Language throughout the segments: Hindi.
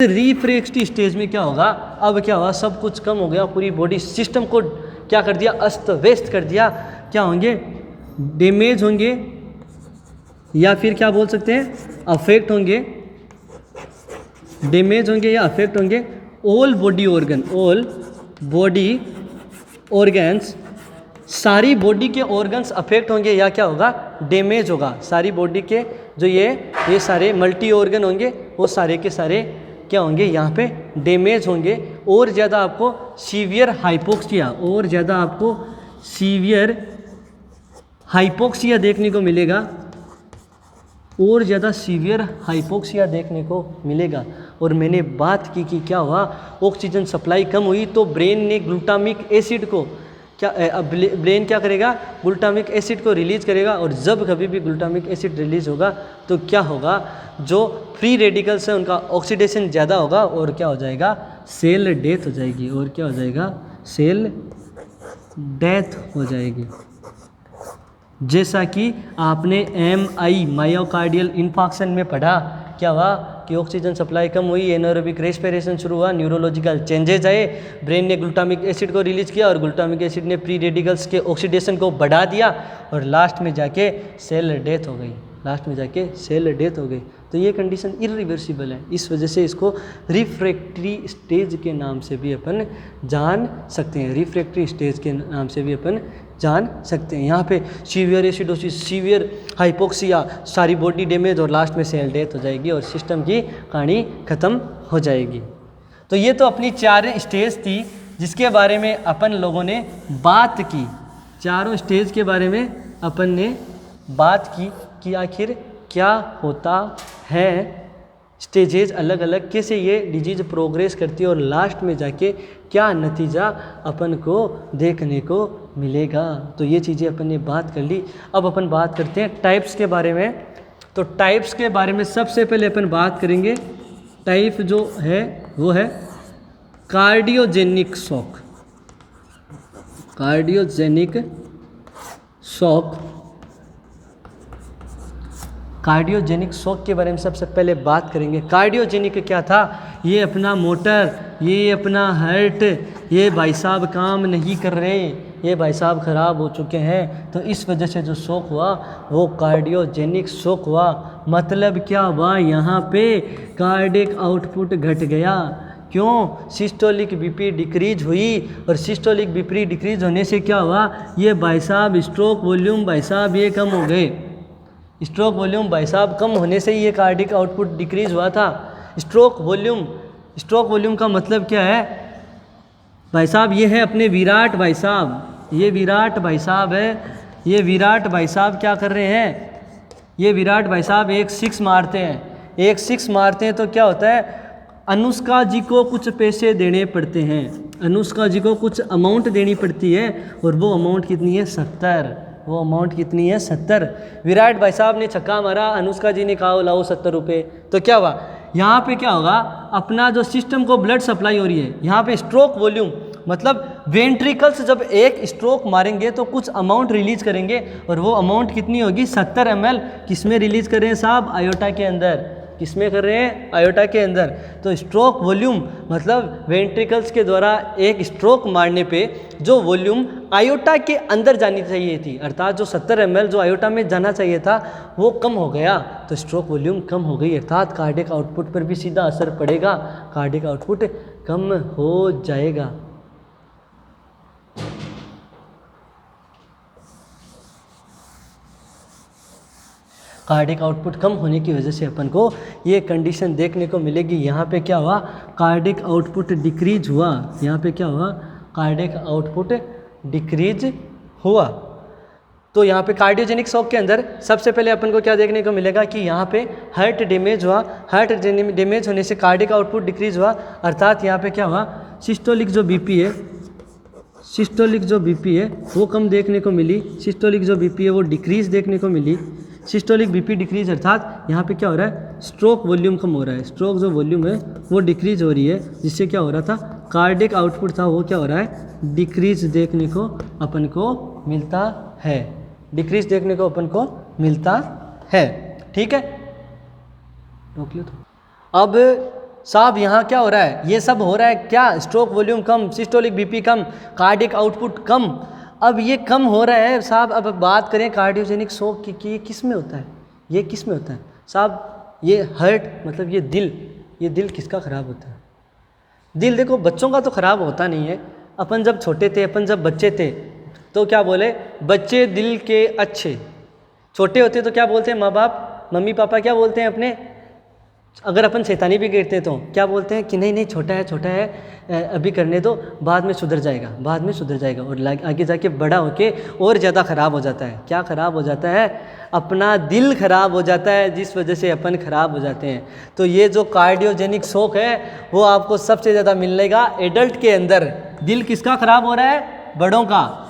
रिफ्रैक्टिव स्टेज में क्या होगा, अब क्या होगा, सब कुछ कम हो गया, पूरी बॉडी सिस्टम को क्या कर दिया, अस्त व्यस्त कर दिया। क्या होंगे, डैमेज होंगे, या फिर क्या बोल सकते हैं, अफेक्ट होंगे, डैमेज होंगे या अफेक्ट होंगे। All body organ, all body organs, सारी बॉडी के ऑर्गन्स अफेक्ट होंगे या क्या होगा, डैमेज होगा। सारी बॉडी के जो ये सारे मल्टी ऑर्गन होंगे वो सारे के सारे क्या होंगे, यहाँ पे डैमेज होंगे। और ज़्यादा आपको सीवियर हाइपोक्सिया, और ज़्यादा आपको सीवियर हाइपोक्सिया देखने को मिलेगा, और ज़्यादा सीवियर हाइपोक्सिया देखने को मिलेगा। और मैंने बात की कि क्या हुआ, ऑक्सीजन सप्लाई कम हुई तो ब्रेन ने ग्लूटामिक एसिड को ब्रेन क्या करेगा, ग्लूटामिक एसिड को रिलीज़ करेगा। और जब कभी भी ग्लूटामिक एसिड रिलीज़ होगा तो क्या होगा, जो फ्री रेडिकल्स हैं उनका ऑक्सीडेशन ज़्यादा होगा और क्या हो जाएगा, सेल डेथ हो जाएगी। और क्या हो जाएगा, सेल डेथ हो जाएगी। जैसा कि आपने MI मायोकार्डियल इन्फार्क्शन में पढ़ा, क्या हुआ कि ऑक्सीजन सप्लाई कम हुई, एनारोबिक रेस्पिरेशन शुरू हुआ, न्यूरोलॉजिकल चेंजेज आए, ब्रेन ने ग्लूटामिक एसिड को रिलीज किया और ग्लूटामिक एसिड ने फ्री रेडिकल्स के ऑक्सीडेशन को बढ़ा दिया और लास्ट में जाके सेल डेथ हो गई, लास्ट में जाके सेल डेथ हो गई। तो ये कंडीशन इरिवर्सिबल है, इस वजह से इसको रिफ्रैक्टरी स्टेज के नाम से भी अपन जान सकते हैं, रिफ्रैक्टरी स्टेज के नाम से भी अपन जान सकते हैं। यहाँ पे सीवियर एसिडोसिस, सीवियर हाइपोक्सिया, सारी बॉडी डैमेज और लास्ट में सेल डेथ हो जाएगी और सिस्टम की कहानी ख़त्म हो जाएगी। तो ये तो अपनी 4 स्टेज थी जिसके बारे में अपन लोगों ने बात की, चारों स्टेज के बारे में अपन ने बात की कि आखिर क्या होता है, स्टेजेज अलग अलग कैसे ये डिजीज़ प्रोग्रेस करती है और लास्ट में जाके क्या नतीजा अपन को देखने को मिलेगा। तो ये चीज़ें अपन ने बात कर ली। अब अपन बात करते हैं टाइप्स के बारे में। तो टाइप्स के बारे में सबसे पहले अपन बात करेंगे, टाइप जो है वो है cardiogenic shock. Cardiogenic shock, cardiogenic shock के बारे में सबसे पहले बात करेंगे। कार्डियोजेनिक क्या था, ये अपना मोटर, ये अपना हार्ट, ये भाई साहब काम नहीं कर रहे, ये भाई साहब ख़राब हो चुके हैं, तो इस वजह से जो शॉक हुआ वो कार्डियोजेनिक शॉक हुआ। मतलब क्या हुआ, यहाँ पे कार्डिक आउटपुट घट गया। क्यों, सिस्टोलिक बीपी डिक्रीज हुई और सिस्टोलिक बीपी डिक्रीज होने से क्या हुआ, ये भाई साहब स्ट्रोक वॉल्यूम भाई साहब ये कम हो गए। स्ट्रोक वॉल्यूम भाई साहब कम होने से ही ये कार्डिक आउटपुट डिक्रीज हुआ था। स्ट्रोक वॉल्यूम का मतलब क्या है भाई साहब, ये है अपने विराट भाई साहब, ये विराट भाई साहब है, ये विराट भाई साहब क्या कर रहे हैं, ये विराट भाई साहब एक सिक्स मारते हैं, तो क्या होता है, अनुष्का जी को कुछ पैसे देने पड़ते हैं, अनुष्का जी को कुछ अमाउंट देनी पड़ती है और वो अमाउंट कितनी है, 70। वो अमाउंट कितनी है, 70। विराट भाई साहब ने छक्का मारा, अनुष्का जी ने कहा लाओ 70 रुपये, तो क्या हुआ, यहाँ पे क्या होगा, अपना जो सिस्टम को ब्लड सप्लाई हो रही है, यहाँ पे स्ट्रोक वॉल्यूम मतलब वेंट्रिकल्स जब एक स्ट्रोक मारेंगे तो कुछ अमाउंट रिलीज करेंगे और वो अमाउंट कितनी होगी, 70 ml। किस में रिलीज कर रहे हैं साहब, आयोटा के अंदर। किस में कर रहे हैं, आयोटा के अंदर। तो स्ट्रोक वॉल्यूम मतलब वेंट्रिकल्स के द्वारा एक स्ट्रोक मारने पे जो वॉल्यूम आयोटा के अंदर जानी चाहिए थी, अर्थात जो 70 ml जो आयोटा में जाना चाहिए था वो कम हो गया, तो स्ट्रोक वॉल्यूम कम हो गई, अर्थात कार्डिक आउटपुट पर भी सीधा असर पड़ेगा, कार्डिक आउटपुट कम हो जाएगा। कार्डिक आउटपुट कम होने की वजह से अपन को ये कंडीशन देखने को मिलेगी। यहाँ पे क्या हुआ, कार्डिक आउटपुट डिक्रीज हुआ, यहाँ पे क्या हुआ, कार्डिक आउटपुट डिक्रीज हुआ। तो यहाँ पे कार्डियोजेनिक शॉक के अंदर सबसे पहले अपन को क्या देखने को मिलेगा कि यहाँ पे हार्ट डैमेज हुआ, हार्ट डैमेज होने से कार्डिक आउटपुट डिक्रीज हुआ, अर्थात यहाँ पे क्या हुआ, सिस्टोलिक जो बीपी है, सिस्टोलिक जो बीपी है वो कम देखने को मिली, सिस्टोलिक जो बीपी है वो डिक्रीज देखने को मिली। सिस्टोलिक बीपी डिक्रीज अर्थात यहाँ पे क्या हो रहा है, स्ट्रोक वॉल्यूम कम हो रहा है, स्ट्रोक जो वॉल्यूम है वो डिक्रीज हो रही है, जिससे क्या हो रहा था, कार्डिक आउटपुट था वो क्या हो रहा है, डिक्रीज देखने को अपन को मिलता है, डिक्रीज देखने को अपन को मिलता है। ठीक है, रोक लो तो। अब साहब यहाँ क्या हो रहा है, ये सब हो रहा है क्या, स्ट्रोक वॉल्यूम कम, सिस्टोलिक बीपी कम, कार्डियक आउटपुट कम। अब ये कम हो रहा है साहब। अब बात करें कार्डियोजेनिक शोक की कि ये किस में होता है, ये किस में होता है साहब, ये हार्ट मतलब ये दिल किसका ख़राब होता है। दिल देखो बच्चों का तो ख़राब होता नहीं है। अपन जब छोटे थे, अपन जब बच्चे थे तो क्या बोले, बच्चे दिल के अच्छे। छोटे होते तो क्या बोलते हैं माँ बाप, मम्मी पापा क्या बोलते हैं अपने, अगर अपन शैतानी भी करते हैं तो क्या बोलते हैं कि नहीं नहीं छोटा है अभी करने दो, बाद में सुधर जाएगा। और आगे जाके बड़ा होके और ज़्यादा ख़राब हो जाता है। क्या ख़राब हो जाता है, अपना दिल ख़राब हो जाता है, जिस वजह से अपन ख़राब हो जाते हैं। तो ये जो कार्डियोजेनिक शोक है वो आपको सबसे ज़्यादा मिलेगा एडल्ट के अंदर। दिल किसका ख़राब हो रहा है, बड़ों का।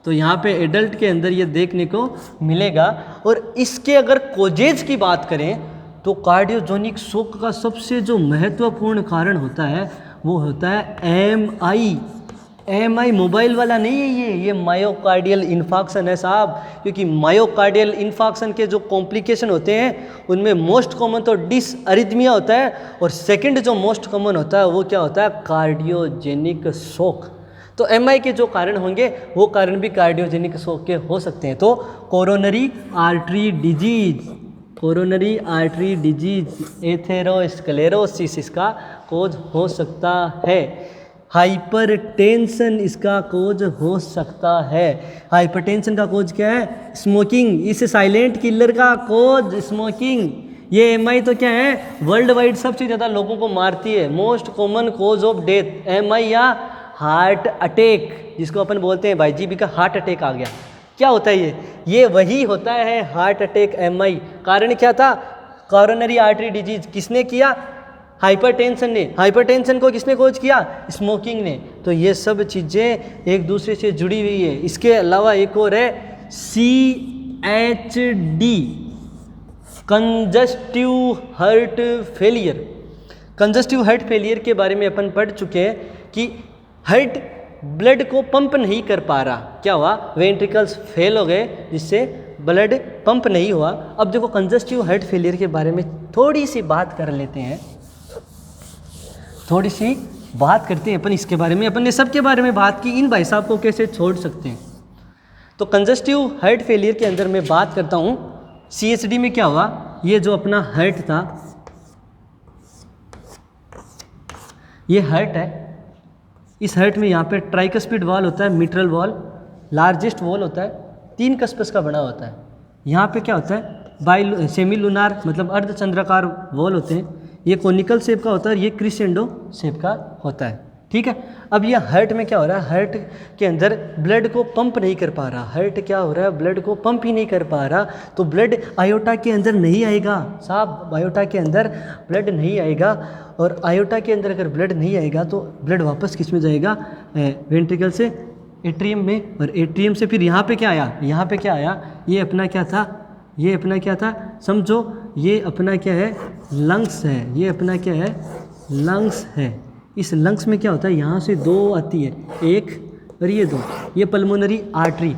तो यहाँ पे एडल्ट के अंदर ये देखने को मिलेगा। और इसके अगर कोजेज की बात करें तो कार्डियोजेनिक शोक का सबसे जो महत्वपूर्ण कारण होता है वो होता है एमआई मोबाइल वाला नहीं है ये मायोकार्डियल इन्फार्क्शन है साहब। क्योंकि मायोकार्डियल इन्फार्क्शन के जो कॉम्प्लिकेशन होते हैं उनमें मोस्ट कॉमन तो डिसअरिथमिया होता है, और सेकंड जो मोस्ट कॉमन होता है वो क्या होता है, कार्डियोजेनिक शोक। तो एमआई के जो कारण होंगे वो कारण भी कार्डियोजेनिक शोक के हो सकते हैं। तो कोरोनरी आर्टरी डिजीज, एथेरोस्क्लेरोसिस इसका कोज हो सकता है। हाइपरटेंशन इसका कोज हो सकता है। हाइपरटेंशन का कोज क्या है, स्मोकिंग। इस साइलेंट किलर का कोज स्मोकिंग। ये एमआई तो क्या है, वर्ल्ड वाइड सबसे ज़्यादा लोगों को मारती है। Most common cause of death MI या हार्ट अटैक, जिसको अपन बोलते हैं भाई जी का हार्ट अटैक आ गया। क्या होता है ये वही होता है हार्ट अटैक एमआई। कारण क्या था, कोरोनरी आर्टरी डिजीज। किसने किया, हाइपरटेंशन ने। हाइपरटेंशन को किसने कोज किया, स्मोकिंग ने। तो ये सब चीज़ें एक दूसरे से जुड़ी हुई है। इसके अलावा एक और है CHD, congestive heart failure. Congestive heart failure के बारे में अपन पढ़ चुके हैं कि हार्ट ब्लड को पंप नहीं कर पा रहा। क्या हुआ, वेंट्रिकल्स फेल हो गए जिससे ब्लड पंप नहीं हुआ। अब देखो कंजस्टिव हार्ट फेलियर के बारे में थोड़ी सी बात कर लेते हैं, थोड़ी सी बात करते हैं अपन इसके बारे में। अपन ने सबके बारे में बात की, इन भाई साहब को कैसे छोड़ सकते हैं। तो कंजस्टिव हार्ट फेलियर के अंदर मैं बात करता हूँ CHD में क्या हुआ, ये जो अपना हार्ट था, ये हार्ट है। इस हार्ट में यहाँ पे ट्राइकस्पिड वॉल होता है, मिट्रल वॉल लार्जेस्ट वॉल होता है, 3 कस्पस का बना होता है। यहाँ पे क्या होता है, सेमी लूनार मतलब अर्धचंद्राकार वॉल होते हैं। ये कोनिकल शेप का होता है, ये क्रिसेंडो शेप का होता है। ठीक है। अब ये हार्ट में क्या हो रहा है, हार्ट के अंदर ब्लड को पंप नहीं कर पा रहा। हार्ट क्या हो रहा है, ब्लड को पंप ही नहीं कर पा रहा, तो ब्लड आयोटा के अंदर नहीं आएगा साहब। आयोटा के अंदर ब्लड नहीं आएगा, और आयोटा के अंदर अगर ब्लड नहीं आएगा तो ब्लड वापस किस में जाएगा, वेंट्रिकल से एट्रियम में, और एट्रियम से फिर यहाँ पे क्या आया, यहाँ पे क्या आया, ये अपना क्या था, ये अपना क्या था, समझो ये अपना क्या है, लंग्स है। ये अपना क्या है, लंग्स है। इस लंग्स में क्या होता है, यहाँ से 2 आती है, एक और ये 2, ये पल्मोनरी आर्टरी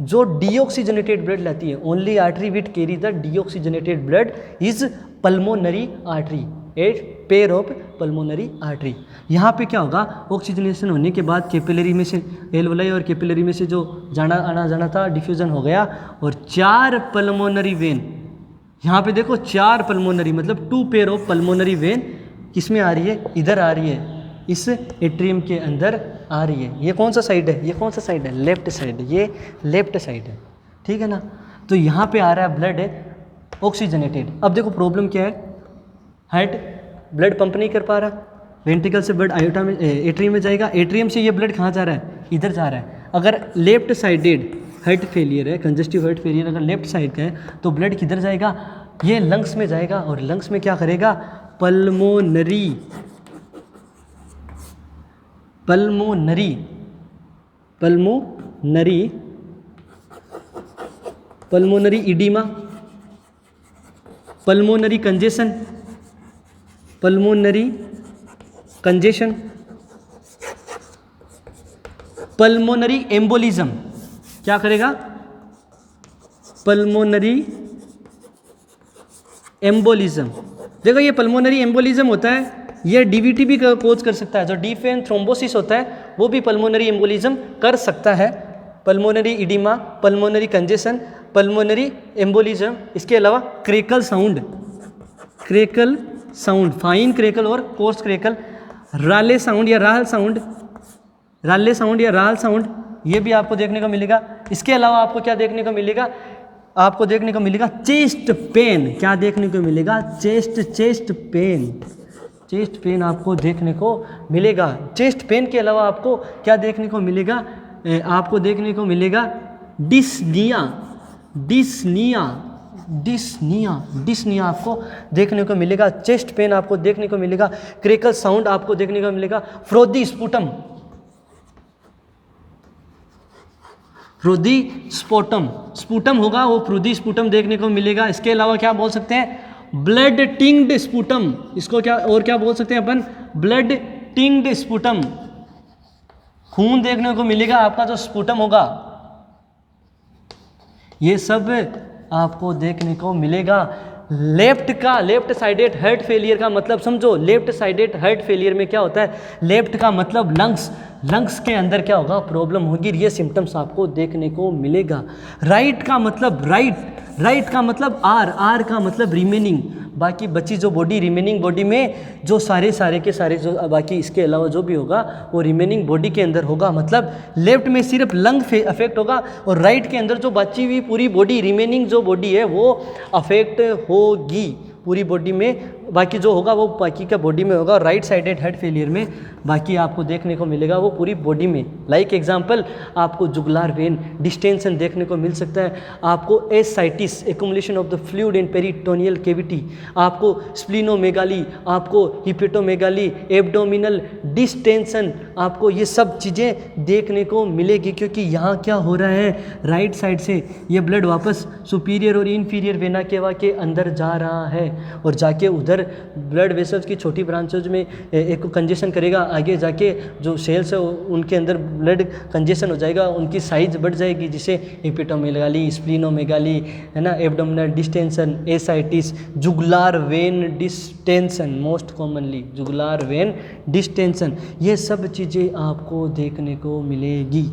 जो डीऑक्सीजनेटेड ब्लड लाती है। Only artery which carry the deoxygenated blood is pulmonary artery, at pair of pulmonary artery. यहाँ पे क्या होगा, ऑक्सीजनेशन होने के बाद कैपिलरी में से, एल्वोलाई और कैपिलरी में से जो आना जाना था डिफ्यूजन हो गया, और 4 पल्मोनरी वेन, यहाँ पे देखो 4 पल्मोनरी मतलब 2 पेयर ऑफ पल्मोनरी वेन किस में आ रही है, इधर आ रही है, इस एट्रियम के अंदर आ रही है। ये कौन सा साइड है, ये कौन सा साइड है, लेफ्ट साइड, ये लेफ्ट साइड है। ठीक है ना। तो यहाँ पे आ रहा है ब्लड है ऑक्सीजनेटेड। अब देखो प्रॉब्लम क्या है, हार्ट ब्लड पंप नहीं कर पा रहा, वेंट्रिकल से ब्लड आयोटा में एट्रियम में जाएगा, एट्रियम से ये ब्लड कहाँ जा रहा है, इधर जा रहा है। अगर लेफ्ट साइडेड हार्ट फेलियर है, कंजस्टिव हार्ट फेलियर अगर लेफ्ट साइड का है तो ब्लड किधर जाएगा, ये लंग्स में जाएगा, और लंग्स में क्या करेगा, pulmonary oedema, pulmonary congestion, pulmonary embolism. क्या करेगा, पल्मोनरी एम्बोलिज्म। देखो ये पल्मोनरी एम्बोलिज्म होता है ये डीवीटी भी कोज कर सकता है। जो डीप वेन थ्रोम्बोसिस होता है वो भी पल्मोनरी एम्बोलिज्म कर सकता है, pulmonary oedema, pulmonary congestion, pulmonary embolism. इसके अलावा क्रेकल साउंड, फाइन क्रेकल और कोर्स क्रेकल, राले साउंड या राहल साउंड, ये भी आपको देखने को मिलेगा। इसके अलावा आपको क्या देखने को मिलेगा, आपको देखने को मिलेगा चेस्ट पेन। क्या देखने को मिलेगा, चेस्ट पेन आपको देखने को मिलेगा। चेस्ट पेन के अलावा आपको क्या देखने को मिलेगा, आपको देखने को मिलेगा डिस्निया आपको देखने को मिलेगा। चेस्ट पेन आपको देखने को मिलेगा। क्रेकल साउंड आपको देखने को मिलेगा। फ्रोदी स्पूटम होगा, वो फ्रोदी स्पूटम देखने को मिलेगा। इसके अलावा क्या बोल सकते हैं, ब्लड टिंग्ड स्पूटम, इसको क्या और क्या बोल सकते हैं अपन, ब्लड टिंग्ड स्पूटम, खून देखने को मिलेगा आपका जो स्पूटम होगा। ये सब आपको देखने को मिलेगा। लेफ्ट साइडेड हार्ट फेलियर का मतलब समझो। लेफ्ट साइडेड हार्ट फेलियर में क्या होता है, लेफ्ट का मतलब लंग्स के अंदर क्या होगा, प्रॉब्लम होगी। ये सिम्टम्स आपको देखने को मिलेगा। राइट का मतलब आर का मतलब रिमेनिंग, बाकी बची जो बॉडी, रिमेनिंग बॉडी में जो सारे के सारे जो बाकी इसके अलावा जो भी होगा वो रिमेनिंग बॉडी के अंदर होगा। मतलब लेफ्ट में सिर्फ लंग अफेक्ट होगा और राइट के अंदर जो बची हुई पूरी बॉडी, रिमेनिंग जो बॉडी है वो अफेक्ट होगी पूरी बॉडी में। बाकी जो होगा वो बाकी का बॉडी में होगा। राइट साइडेड हार्ट फेलियर में बाकी आपको देखने को मिलेगा वो पूरी बॉडी में। लाइक एग्जांपल आपको जुगुलार वेन डिस्टेंशन देखने को मिल सकता है, आपको ascites, accumulation of the fluid in peritoneal cavity, आपको स्प्लीनोमेगाली, आपको हिपेटोमेगाली, एब्डोमिनल डिस्टेंशन, आपको ये सब चीज़ें देखने को मिलेगी। क्योंकि यहाँ क्या हो रहा है, राइट साइड से ये ब्लड वापस सुपीरियर और इन्फीरियर वेना केवा के अंदर जा रहा है और जाके उधर ब्लड वेसल्स की छोटी ब्रांचेज में एक कंजेशन करेगा। आगे जाके जो सेल्स है उनके अंदर ब्लड कंजेशन हो जाएगा, उनकी साइज बढ़ जाएगी, जिसे हिपेटोमेगाली, स्प्लीनोमेगाली, है ना, abdominal distension, ascites, jugular vein distension, most commonly jugular vein distension, ये सब चीज़ें आपको देखने को मिलेगी।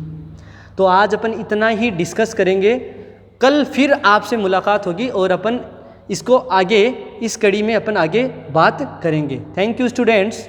तो आज अपन इतना ही डिस्कस करेंगे। कल फिर आपसे मुलाकात होगी और अपन इसको आगे, इस कड़ी में अपन आगे बात करेंगे। Thank you students.